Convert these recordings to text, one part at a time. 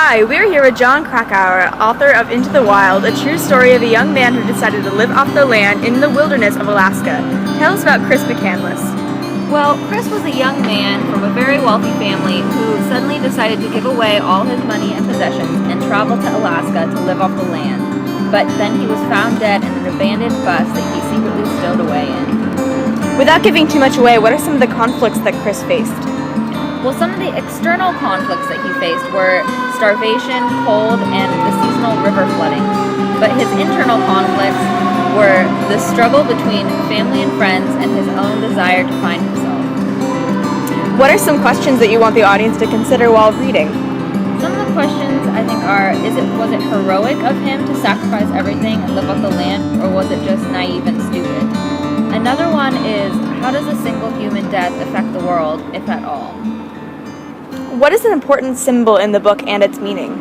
Hi, we're here with Jon Krakauer, author of Into the Wild, a true story of a young man who decided to live off the land in the wilderness of Alaska. Tell us about Chris McCandless. Well, Chris was a young man from a very wealthy family who suddenly decided to give away all his money and possessions and travel to Alaska to live off the land. But then he was found dead in an abandoned bus that he secretly stowed away in. Without giving too much away, what are some of the conflicts that Chris faced? Well, some of the external conflicts that he faced were starvation, cold, and the seasonal river flooding. But his internal conflicts were the struggle between family and friends and his own desire to find himself. What are some questions that you want the audience to consider while reading? Some of the questions I think are, was it heroic of him to sacrifice everything and live off the land, or was it just naive and stupid? Another one is, how does a single human death affect the world, if at all? What is an important symbol in the book and its meaning?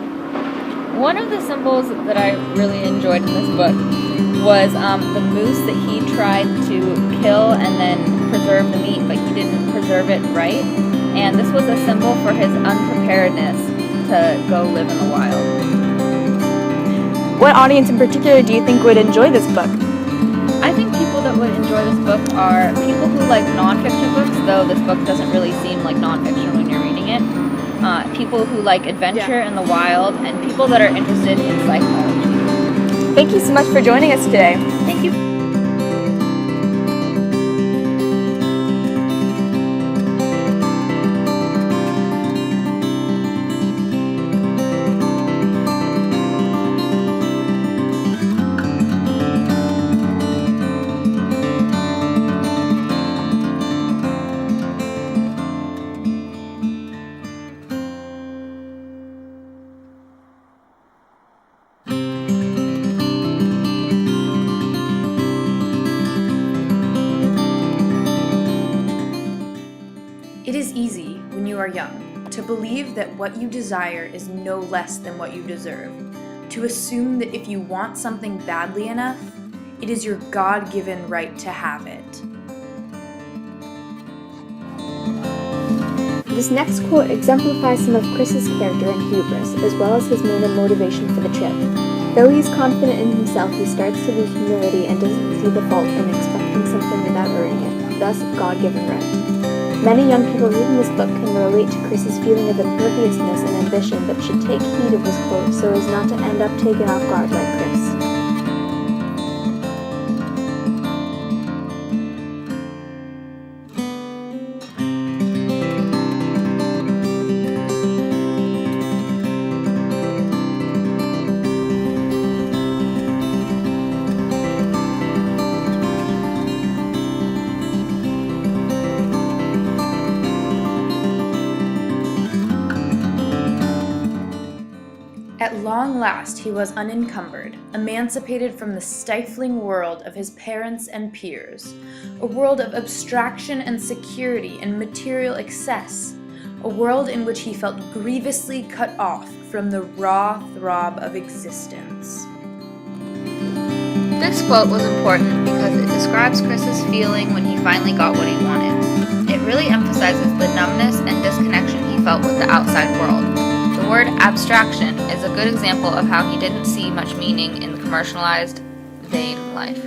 One of the symbols that I really enjoyed in this book was the moose that he tried to kill and then preserve the meat, but he didn't preserve it right. And this was a symbol for his unpreparedness to go live in the wild. What audience in particular do you think would enjoy this book? I think people that would enjoy this book are people who like nonfiction books, though this book doesn't really seem like nonfiction when you're reading it. People who like adventure in the wild, and people that are interested in psychology. Thank you so much for joining us today. Thank you. It is easy, when you are young, to believe that what you desire is no less than what you deserve, to assume that if you want something badly enough, it is your God-given right to have it. This next quote exemplifies some of Chris's character and hubris, as well as his main motivation for the trip. Though he is confident in himself, he starts to lose humility and doesn't see the fault in expecting something without earning it, thus God-given right. Many young people reading this book can relate to Chris's feeling of imperviousness and ambition, but should take heed of this quote so as not to end up taken off guard like Chris. At long last he was unencumbered, emancipated from the stifling world of his parents and peers, a world of abstraction and security and material excess, a world in which he felt grievously cut off from the raw throb of existence. This quote was important because it describes Chris's feeling when he finally got what he wanted. It really emphasizes the numbness and disconnection he felt with the outside world. The word abstraction is a good example of how he didn't see much meaning in the commercialized, vain life.